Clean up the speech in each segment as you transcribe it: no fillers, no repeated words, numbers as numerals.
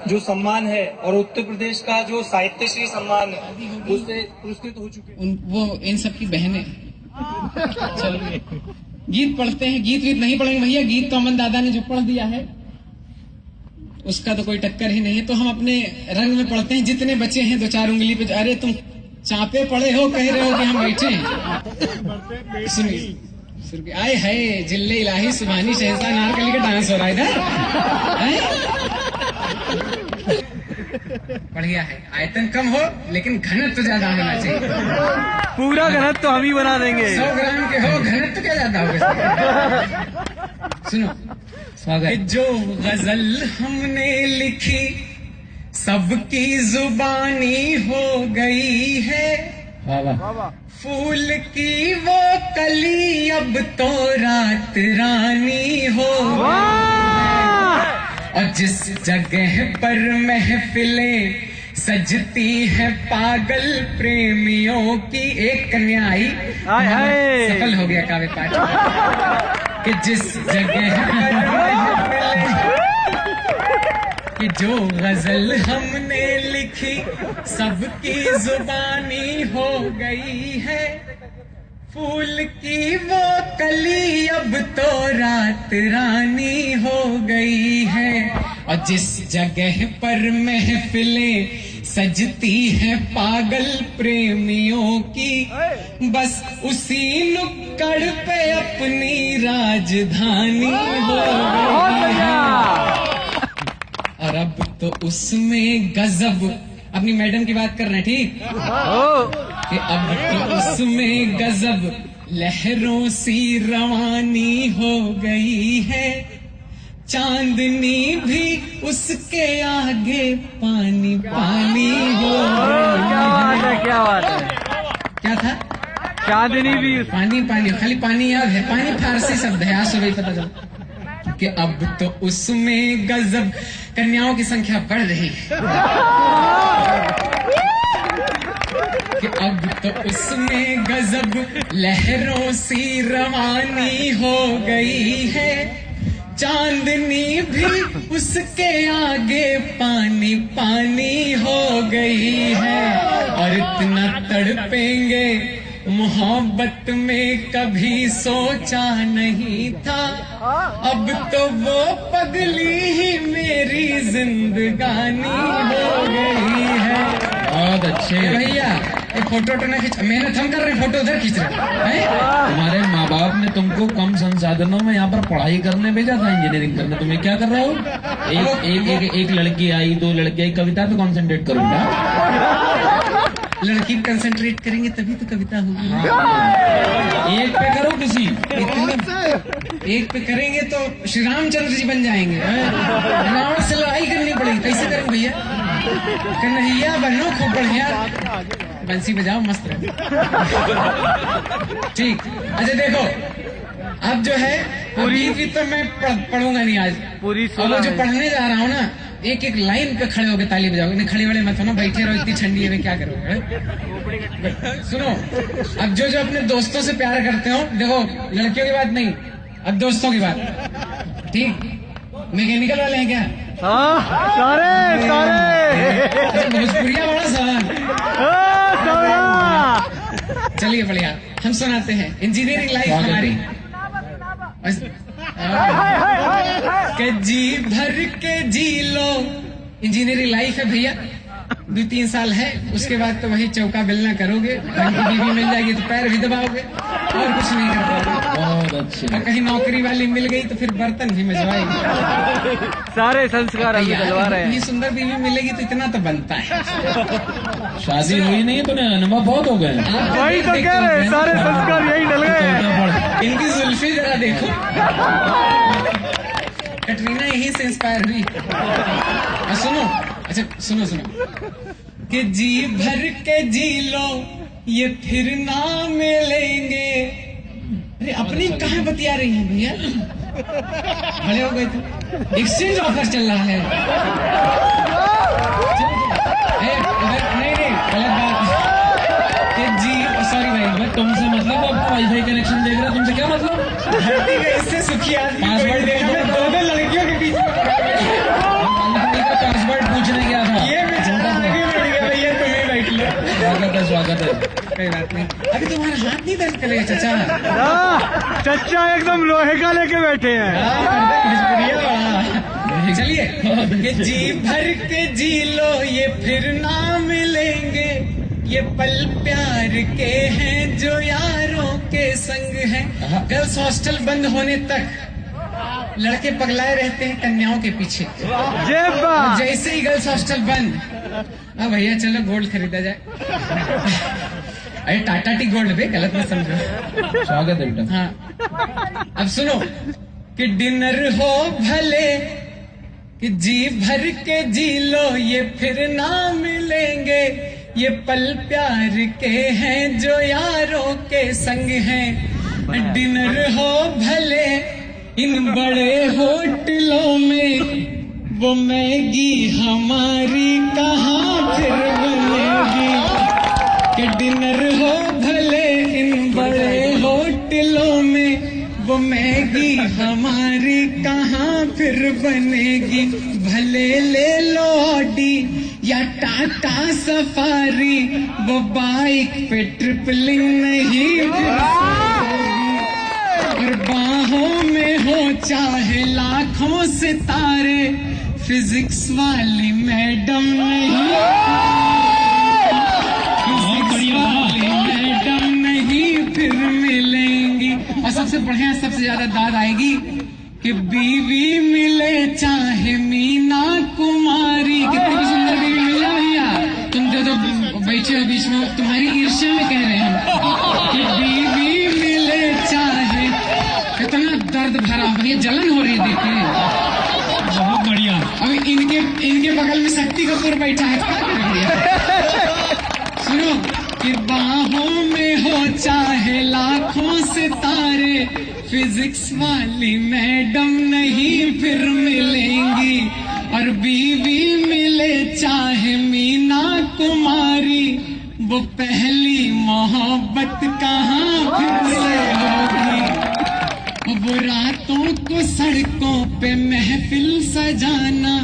जो सम्मान है और उत्तर प्रदेश का जो साहित्य श्री सम्मान है उससे पुरस्कृत हो चुके हैं। वो इन सब की बहनें चलो गीत पढ़ते हैं। गीत नहीं पढ़ेंगे भैया, गीत तो अमन दादा ने जो पढ़ दिया है उसका तो कोई टक्कर ही नहीं है। तो हम अपने रंग में पढ़ते हैं। जितने बच्चे हैं दो चार उंगली पे, अरे तुम चापे पड़े हो, कह रहे हो कि हम बैठे हैं। सुनिए, आए है जिल्ले इलाही सुबहानी शहंशाह नारकली का डांस हो रहा है इधर। बढ़िया है, आयतन कम हो लेकिन घनत्व तो ज्यादा होना चाहिए। पूरा घनत्व तो हम ही बना देंगे। 100 ग्राम के हो, घनत्व तो क्या ज्यादा होगा। सुनो, स्वागत। जो गजल हमने लिखी सबकी जुबानी हो गई है, फूल की वो कली अब तो रात रानी हो गई। और जिस जगह पर महफिलें सजती है पागल प्रेमियों की, एक कन्या आई, सफल हो गया काव्य पाठ। कि जिस जगह पर महफिलें, कि जो गजल हमने लिखी सबकी जुबानी हो गई है, फूल की वो कली अब तो रात रानी हो गई है। और जिस जगह पर महफिलें सजती हैं पागल प्रेमियों की, बस उसी नुक्कड़ पे अपनी राजधानी हो गई है। और अब तो उसमें गजब, अपनी मैडम की बात कर रहे हैं, ठीक? कि अब तो उसमें गजब लहरों सी रवानी हो गई है, चांदनी भी उसके आगे पानी पानी हो गई है। क्या बात है, क्या था? चांदनी भी पानी पानी, खाली पानी याद है, पानी फारसी शब्द है, आज सुबह पता चला कि अब तो उसमें गजब, कन्याओं की संख्या बढ़ रही है। कि अब तो उसमें गजब लहरों सी रवानी हो गई है, चांदनी भी उसके आगे पानी पानी हो गई है। और इतना तड़पेंगे मोहब्बत में कभी सोचा नहीं था, अब तो वो पगली ही मेरी जिंदगानी हो गई है। बहुत अच्छे भैया, ये फोटो तो ना खींच, मेहनत हम कर रहे हैं, फोटो उधर खींच रहे हैं। तुम्हारे माँ बाप ने तुमको कम संसाधनों में यहाँ पर पढ़ाई करने भेजा था, इंजीनियरिंग करने, तुम्हें क्या कर रहे हो? एक लड़की आई, 2 लड़के आई, कविता पे कॉन्सेंट्रेट करूंगा। लड़की कंसंट्रेट करेंगे तभी तो कविता होगी। एक पे करो किसी, एक पे करेंगे तो श्री रामचंद्र जी बन जाएंगे। रावण से लड़ाई करनी पड़ेगी, कैसे करूं भैया? कन्हैया बनो खूब बढ़िया, बंसी बजाओ मस्त रहो। ठीक, अच्छा देखो, अब जो है पूरी भी तो मैं पढ़ूंगा नहीं आज पूरी, और जो पढ़ने जा रहा हूँ ना, एक एक लाइन पे खड़े होकर ताली बजाओगे। नहीं, खड़े वाले मत हो ना, बैठे रहो, इतनी ठंडी है में क्या करोगे? सुनो, अब जो अपने दोस्तों से प्यार करते हो, देखो लड़कियों की बात नहीं, अब दोस्तों की बात, ठीक? मैकेनिकल वाले हैं क्या? सारे भोजपुरिया बड़ा सवाल। चलिए बढ़िया, हम सुनाते हैं इंजीनियरिंग लाइफ हमारी। के जी भर के जी लो, इंजीनियरिंग लाइफ है भैया। 2-3 साल है, उसके बाद तो वही चौका बेलना करोगे, बीवी मिल जाएगी तो पैर भी दबाओगे और कुछ नहीं कर पाओगे। बहुत अच्छे। और कहीं नौकरी वाली मिल गई तो फिर बर्तन भी मजवाएगी। सारे संस्कार अभी डलवा रहे हैं। इतनी सुंदर बीवी मिलेगी तो इतना तो बनता है। शादी हुई नहीं तो अनुभव बहुत हो गए। वही तो कह रहे हैं, सारे संस्कार यही डल गए। इनकी जुल्फी जरा देखो, कटरीना यहीं से इंस्पायर हुई। और सुनो, अच्छा सुनो कि जी भर के जी लो ये फिर ना मिलेंगे। अरे अपनी कहाँ बतिया रही हैं भैया? खड़े हो गए तो एक्सचेंज ऑफर चल रहा है। नहीं गलत बात कि जी, सॉरी भाई, तुमसे मतलब आपको वाईफाई कनेक्शन देख रहा है, तुमसे क्या मतलब? धरती का इससे सुखी आदमी पासवर्ड दो लड़कियों के बीच में कोई बात नहीं, अभी तुम्हारा हाथ नहीं दर्द करेगा चाचा। चचा एकदम लोहे का लेके बैठे हैं। चलिए, ये जी भर के जी लो ये फिर ना मिलेंगे, ये पल प्यार के हैं जो यारों के संग हैं। गर्ल्स हॉस्टल बंद होने तक लड़के पगलाए रहते हैं कन्याओं के पीछे। जैसे ही गर्ल्स हॉस्टल बंद, अब भैया चलो गोल्ड खरीदा जाए। अरे टाटा टी गोल्ड पे, गलत मत समझो। स्वागत है बेटा। हाँ, अब सुनो कि डिनर हो भले कि जी भर के जी लो ये फिर ना मिलेंगे, ये पल प्यार के हैं जो यारों के संग हैं। डिनर हो भले इन बड़े होटलों में, वो मैगी हमारी कहाँ फिर बनेगी। कि डिनर हो भले इन बड़े होटलों में, वो मैगी हमारी कहाँ फिर बनेगी। भले ले लो ऑडी या टाटा सफारी, वो बाइक पे ट्रिपलिंग नहीं फिर और बाहों में हो चाहे लाखों सितारे, फिजिक्स वाली मैडम नहीं, फिजिक्स वाली मैडम नहीं फिर मिलेंगी। और सबसे बढ़िया, सबसे ज्यादा दाद आएगी कि बीवी मिले चाहे मीना कुमारी। कितनी भी सुंदर बीवी मिल जाए भैया, तुम जो तो बैठे हो बीच में, तुम्हारी ईर्ष्या में कह रहे हैं कि बीवी मिले चाहे। कितना दर्द भरा भैया, जलन हो रही देखिए। बहुत बढ़िया। अभी इनके बगल में शक्ति कपूर बैठा है, क्या करेंगे। सुनो कि बाहों में हो चाहे लाखों सितारे, फिजिक्स वाली मैडम नहीं फिर मिलेंगी। और बीवी मिले चाहे मीना कुमारी, वो पहली मोहब्बत कहाँ फिर से होगी। वो रातों को सड़कों पे महफिल सजाना,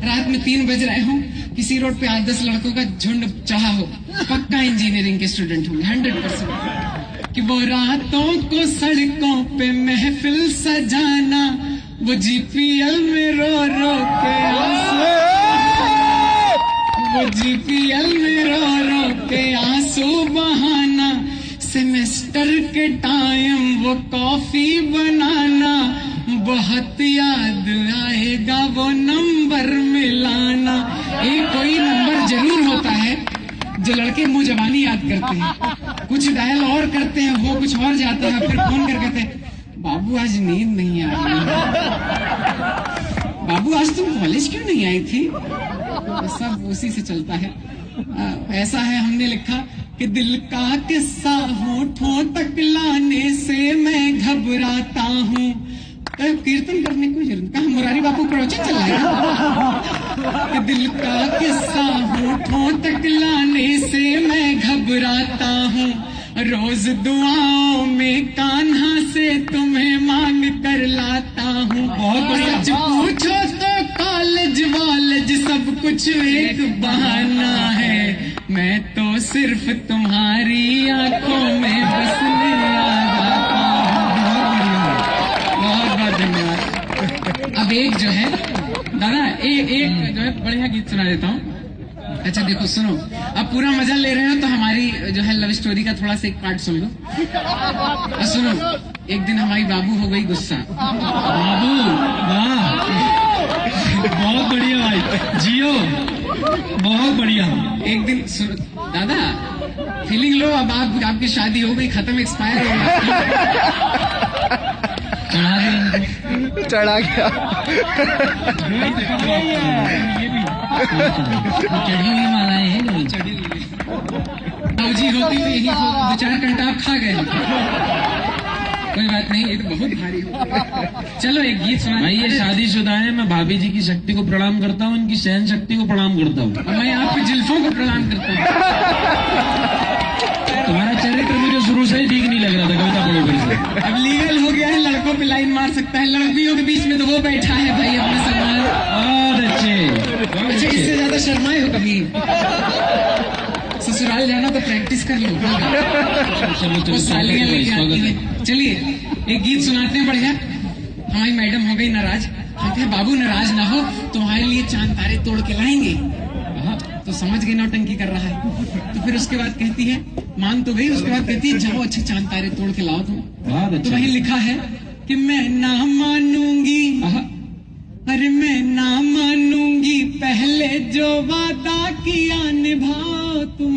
रात में 3 बज रहे हो, किसी रोड पे 8-10 लड़कों का झुंड चढ़ा हो, पक्का इंजीनियरिंग के स्टूडेंट होंगे 100%। कि वो रातों को सड़कों पे महफिल सजाना, वो जीपीएल में रो रो के वो जीपीएल में रो रो के आंसू बहाना। सेमेस्टर के टाइम वो कॉफी बनाना, बहुत याद आएगा वो नंबर मिलाना। एक कोई नंबर जरूर होता है जो लड़के मुंह जबानी याद करते हैं, कुछ डायल और करते हैं, वो कुछ और जाता है, फिर फोन कर कहते हैं बाबू आज नींद नहीं आई, बाबू आज तुम कॉलेज क्यों नहीं आई थी। सब उसी से चलता है। ऐसा है, हमने लिखा कि दिल का किस्सा होठों तक लाने से मैं घबराता हूँ। कीर्तन करने को जरूरत, कहा मुरारी बापू प्रवचन चल रहा है। कि दिल का किस्सा होठों तक लाने से मैं घबराता हूँ, रोज दुआओं में कान्हा से तुम्हें मांग कर लाता हूँ। बहुत बढ़िया। पूछो तो कॉलेज वॉलेज सब कुछ एक बहाना है, मैं तो सिर्फ तुम्हारी आंखों में बसने आ जाता हूँ। बहुत बहुत धन्यवाद। अब एक जो है दादा, एक जो है बढ़िया गीत सुना देता हूँ। अच्छा देखो सुनो, अब पूरा मजा ले रहे हो तो हमारी जो है लव स्टोरी का थोड़ा सा एक पार्ट सुन लो। और सुनो, एक दिन हमारी बाबू हो गई गुस्सा। बाबू वाह, बहुत बढ़िया भाई, जियो, बहुत बढ़िया। एक दिन सुनो दादा, फीलिंग लो, अब आपकी शादी हो गई, खत्म, एक्सपायर हो गई। चढ़ा गया चढ़ी हुई मालाएं हैं, चढ़ी हुई जी होती तो यही 2-4 घंटा आप खा गए। कोई बात नहीं, ये तो बहुत भारी हो। चलो एक गीत सुना। भाई ये शादीशुदा है, मैं भाभी जी की शक्ति को प्रणाम करता हूँ, इनकी सहन शक्ति को प्रणाम करता हूँ। मैं आपकी जुल्फों को प्रणाम करता हूँ। तुम्हारा चरित्र मुझे शुरू से ही ठीक नहीं लग रहा था, कविता पढ़ो फिर से। अब लीगल हो गया है, लड़कों पे लाइन मार सकता है, लड़कियों के बीच में तो वो बैठा है भाई अपने सम्मान। बहुत अच्छे। अच्छा, इससे ज्यादा शर्माए हो कभी? ससुराल जाना तो प्रैक्टिस कर लो। वो सालियां लेके आती है। चलिए एक गीत सुनाते हैं बढ़िया। हमारी मैडम हो गई नाराज। हम कहे बाबू नाराज ना हो, तुम्हारे लिए चांद तारे तोड़ के लाएंगे। तो समझ गई नौटंकी कर रहा है। तो फिर उसके बाद कहती है, मान तो गई, उसके बाद कहती है जाओ अच्छे चांद तारे तोड़ के लाओ तुम। तो वहीं लिखा है कि मैं ना मानूंगी, अरे मैं ना मानूंगी, पहले जो वादा किया निभाओ तुम।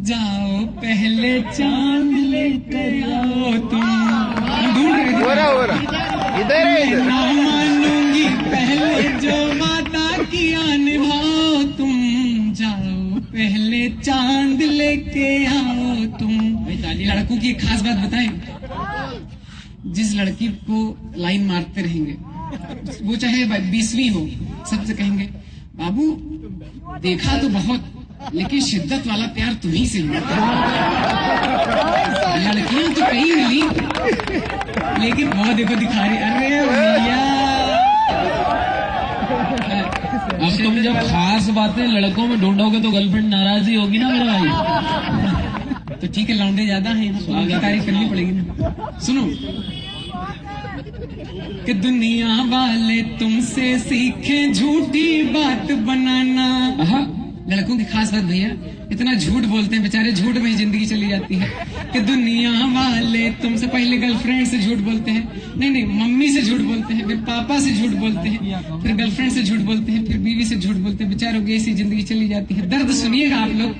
जाओ पहले चांद लेकर आओ तुम। ढूंढ रहे ना मानूंगी, पहले जो वादा किया निभाओ तुम। जाओ पहले चांद लेके आओ तुम। लड़कों की एक खास बात बताएं, जिस लड़की को लाइन मारते रहेंगे, वो चाहे 20वीं हो, सबसे कहेंगे बाबू देखा तो बहुत, लेकिन शिद्दत वाला प्यार तुम्ही से मिलता। लड़कियां तो कई मिली, लेकिन वो देखो दिखा रही, अरे भैया। अब तुम जब खास बातें लड़कों में ढूंढोगे तो गर्लफ्रेंड नाराज ही होगी ना मेरे भाई। तो ठीक है, लौंडे ज्यादा हैं, आगे तारीफ करनी पड़ेगी ना। सुनो कि दुनिया वाले तुमसे सीखे झूठी बात बनाना। लड़कों की खास बात भैया, इतना झूठ बोलते हैं बेचारे, झूठ में ही जिंदगी चली जाती है। कि दुनिया वाले तुमसे पहले गर्लफ्रेंड से झूठ बोलते हैं, नहीं मम्मी से झूठ बोलते हैं, फिर पापा से झूठ बोलते हैं, फिर गर्लफ्रेंड से झूठ बोलते हैं, फिर बीवी से झूठ बोलते हैं। बेचारों की ऐसी जिंदगी चली जाती है। दर्द सुनिएगा आप लोग,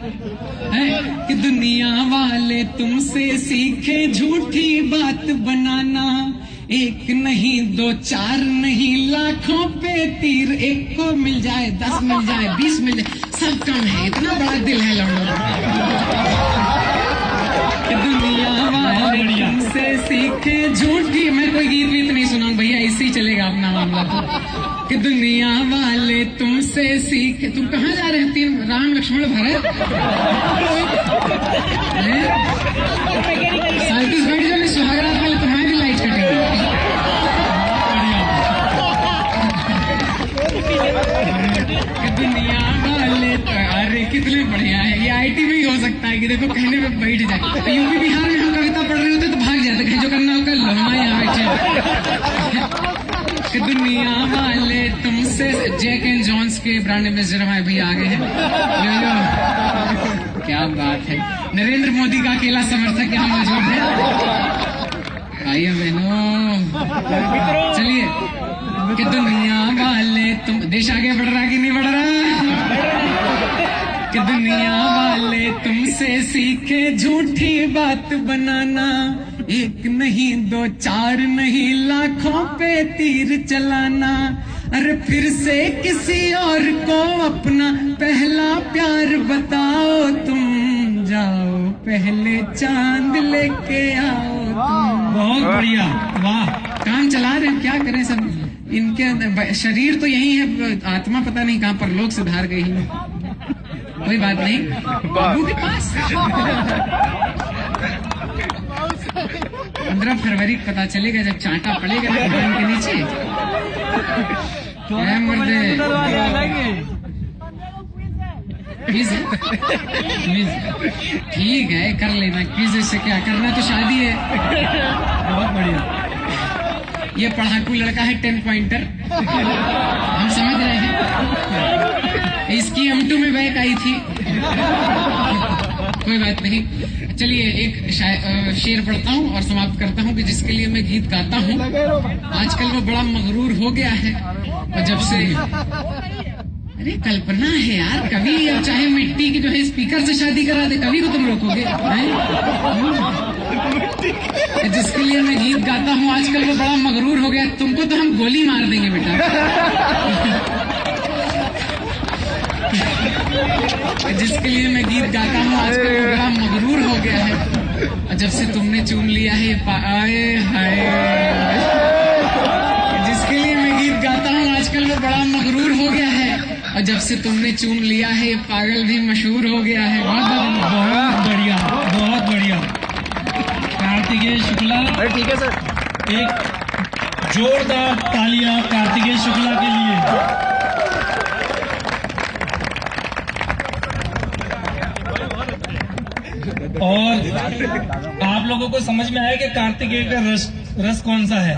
है कि दुनिया वाले तुमसे सीखे झूठी बात बनाना। एक नहीं दो चार नहीं लाखों पे तीर, एक को मिल जाए 10 मिल जाए 20 मिल जाए, सब कम है। इतना बड़ा दिल है लौंडों का। दुनिया वाले तुमसे सीखे झूठी। मैं कोई गीत वीत नहीं सुनाऊं भैया, ऐसे ही चलेगा अपना मामला। तो कि दुनिया वाले तुमसे सीखे। तुम कहाँ जा रहे हो? 3 राम लक्ष्मण भरत साइकिल बैठ जाओ, सुहागरात वाले तुम्हारी भी लाइट कटेगी। दुनिया वाले, अरे कितने बढ़िया है। ये IT में ही हो सकता है कि देखो कहने में बैठ जाए। यूपी बिहार में हम कविता पढ़ रहे होते तो भाग जाते, कहीं जो करना हो कर लो, हमारे यहाँ बैठे। कि दुनिया वाले तुमसे, जैक एंड जॉन्स के ब्रांड एम्बेसडर हमारे भैया आगे हैं। क्या बात है। नरेंद्र मोदी का अकेला समर्थक यहाँ मौजूद है। आइए बहनों, चलिए। कि दुनिया वाले तुम, देश आगे बढ़ रहा कि नहीं बढ़ रहा? कि दुनिया वाले तुमसे सीखे झूठी बात बनाना। एक नहीं दो चार नहीं लाखों पे तीर चलाना। अरे फिर से किसी और को अपना पहला प्यार बताओ तुम। जाओ पहले चांद लेके आओ तुम। बहुत बढ़िया, वाह। काम चला रहे हैं, क्या करें सब। इनके शरीर तो यही है, आत्मा पता नहीं कहाँ पर लोग सुधार गई है। कोई बात नहीं, बाबू के पास 15 फरवरी को पता चलेगा जब चांटा पड़ेगा ना भगवान के नीचे। क्विज ठीक है, कर लेना क्विज से क्या करना, तो शादी है। बहुत बढ़िया। ये पढ़ाकू लड़का है 10 पॉइंटर, हम समझ रहे हैं। इसकी M2 में बैक आई थी। कोई बात नहीं, चलिए एक शेर पढ़ता हूँ और समाप्त करता हूँ कि जिसके लिए मैं गीत गाता हूँ। आजकल वो बड़ा मगरूर हो गया है, और जब से, अरे कल्पना है यार, कभी अब चाहे मिट्टी की जो है स्पीकर से शादी करा दे, कभी को तुम रोकोगे? जिसके लिए मैं गीत गाता हूँ आजकल वो बड़ा मगरूर हो गया, तुमको तो हम गोली मार देंगे बेटा। जिसके लिए मैं गीत गाता हूँ आजकल वो बड़ा मगरूर हो गया है, और जब से तुमने चूम लिया है आए हाय। जिसके लिए मैं गीत गाता हूँ आजकल वो बड़ा मगरूर हो गया है, और जब से तुमने चूम लिया है ये पागल भी मशहूर हो गया है। बहुत बढ़िया, बहुत बढ़िया। कार्तिकेय शुक्ला, ठीक है सर, एक जोरदार तालियां कार्तिकेय शुक्ला के लिए। और आप लोगों को समझ में आया कि कार्तिकेय का रस कौन सा है?